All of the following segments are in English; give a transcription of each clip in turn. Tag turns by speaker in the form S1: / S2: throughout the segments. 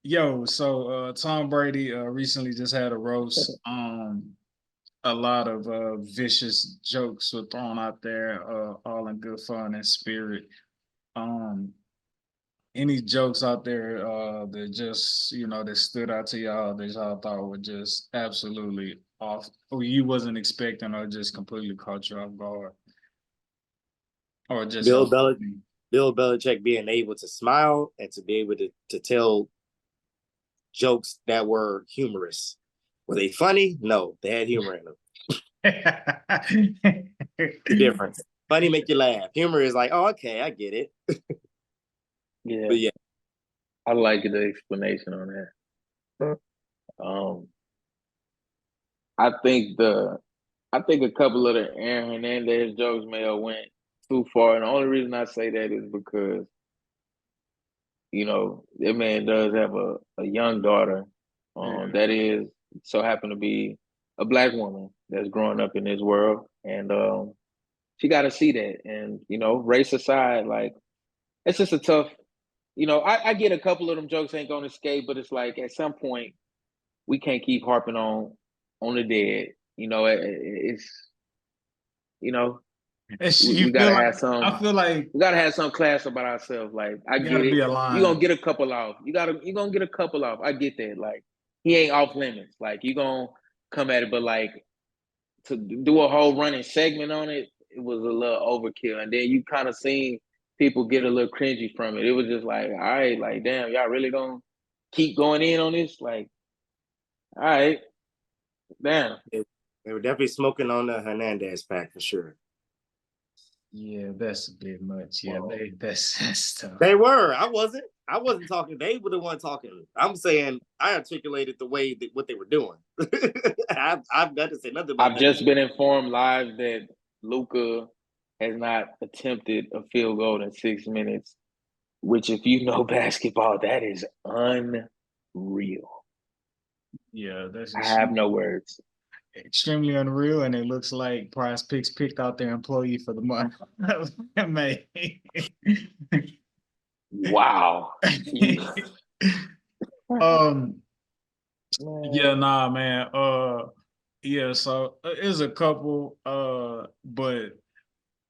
S1: Yo, so Tom Brady recently just had a roast. A lot of vicious jokes were thrown out there, all in good fun and spirit. Um, any jokes out there that just that stood out to y'all that y'all thought were just absolutely off, or you wasn't expecting, or just completely caught you off guard, or just
S2: Bill
S1: y'all
S2: Belichick,
S1: funny?
S2: Bill Belichick being able to smile and to be able to tell jokes that were humorous. Were they funny? No, they had humor in them. The difference. Funny make you laugh. Humor is like, oh, okay, I get it.
S3: Yeah,
S2: But yeah,
S3: I like the explanation on that. Um, I think a couple of the Aaron Hernandez jokes may have went too far, and the only reason I say that is because that man does have a young daughter,
S1: Yeah.
S3: that is so happen to be a black woman that's growing up in this world, and she got to see that, and race aside, like it's just a tough. I get a couple of them jokes ain't gonna escape, but it's like at some point we can't keep harping on the dead. It's you know we
S1: You
S3: gotta
S1: feel like
S3: have
S1: I
S3: some
S1: feel like
S3: we gotta have some class about ourselves. Like I
S1: you got
S3: get
S1: to
S3: it,
S1: be
S3: you gonna
S1: aligned.
S3: get a couple off. You gonna get a couple off. I get that. Like he ain't off limits. Like you gonna come at it, but like to do a whole running segment on it, it was a little overkill. And then you kind of seen people get a little cringy from it. It was just like, all right, like damn, y'all really gonna keep going in on this? Like, all right, damn.
S2: they were definitely smoking on the Hernandez pack for sure.
S1: Yeah, that's a bit much. Yeah,
S3: Well,
S1: that's tough.
S2: They were. I wasn't. I wasn't talking. They were the one talking. I'm saying I articulated the way that what they were doing. I've got to say nothing about
S3: I've
S2: that.
S3: just been informed live that Luca has not attempted a field goal in 6 minutes, which, if you know basketball, that is unreal.
S1: Yeah, that's
S3: I have no words.
S1: extremely unreal, and it looks like Prize Picks picked out their employee for the month of May.
S3: Wow.
S1: um, yeah,
S3: Man.
S1: nah, man. Yeah, so it's a couple, but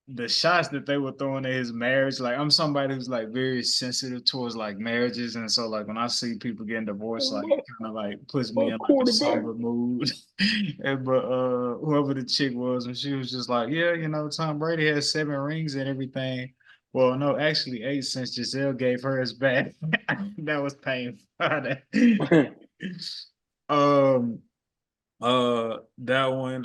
S1: the shots that they were throwing at his marriage, like I'm somebody who's like very sensitive towards like marriages, and so like when I see people getting divorced, like it kind of like puts me
S3: My
S1: in like a
S3: quarterback.
S1: somber mood. But whoever the chick was, and she was just like, yeah, Tom Brady has 7 rings and everything. Well, no, actually 8 since Giselle gave her his back. That was painful. um, that one,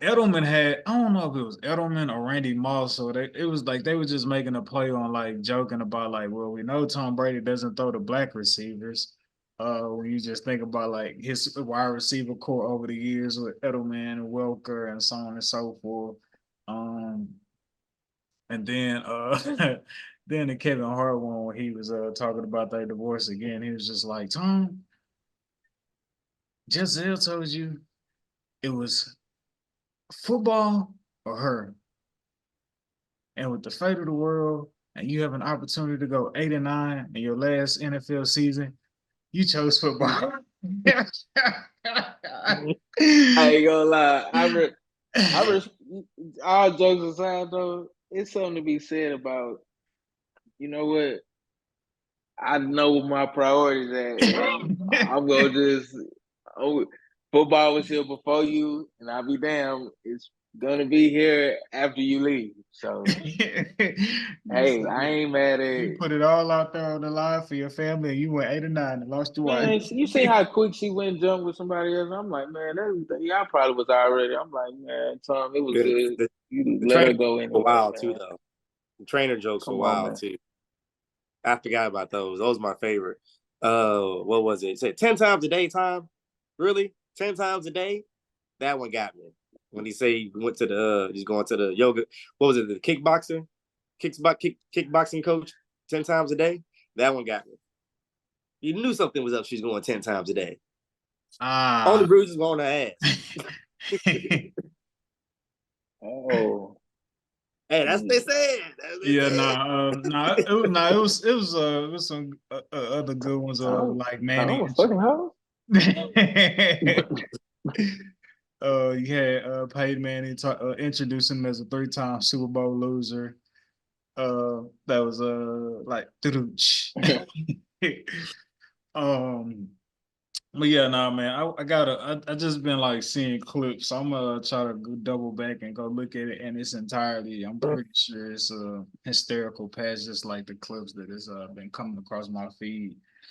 S1: Edelman had, I don't know if it was Edelman or Randy Moss, so it was like they were just making a play on like joking about like, well, we know Tom Brady doesn't throw to black receivers. When you just think about like his wide receiver core over the years with Edelman and Welker and so on and so forth. Um, and then then the Kevin Hart one when he was talking about their divorce again, he was just like, Tom, Giselle told you it was football or her. And with the fate of the world, and you have an opportunity to go 8-9 in your last NFL season, you chose football.
S3: I ain't gonna lie. I all jokes aside though, it's something to be said about, you know what? I know what my priorities at, and I'm gonna just oh, football was here before you, and I'll be damned, it's gonna be here after you leave. So hey, I ain't mad at
S1: You
S3: it.
S1: put it all out there on the line for your family, and you went 8-9 and lost your wife.
S3: Man, you see how quick she went and jumped with somebody else? I'm like, man, y'all probably was already. I'm like, man, Tom, it was
S2: The,
S3: good.
S2: the,
S3: You
S2: the
S3: let
S2: trainer
S3: her go
S2: for a
S3: anyway,
S2: while too,
S3: man.
S2: though. The trainer jokes for a
S3: Come on,
S2: while
S3: man.
S2: too. I forgot about those. Those are my favorite. What was it? It said 10 times a day, Tom. Really? 10 times a day? That one got me. When he say he went to he's going to the yoga. What was it? The kickboxing coach 10 times a day. That one got me. You knew something was up. She's going 10 times a day. Only
S1: Ah.
S2: bruises on her ass.
S3: Oh,
S2: Hey, that's what they said. That's what they
S1: Yeah,
S2: said.
S1: it was some other good ones like
S3: I
S1: Manny.
S3: don't fucking house.
S1: You had Peyton Manning introduce him as a 3-time Super Bowl loser. That was like um but yeah, nah, man, I just been like seeing clips. So I'm gonna try to go double back and go look at it in its entirety. I'm pretty sure it's a hysterical past, just like the clips that has been coming across my feed.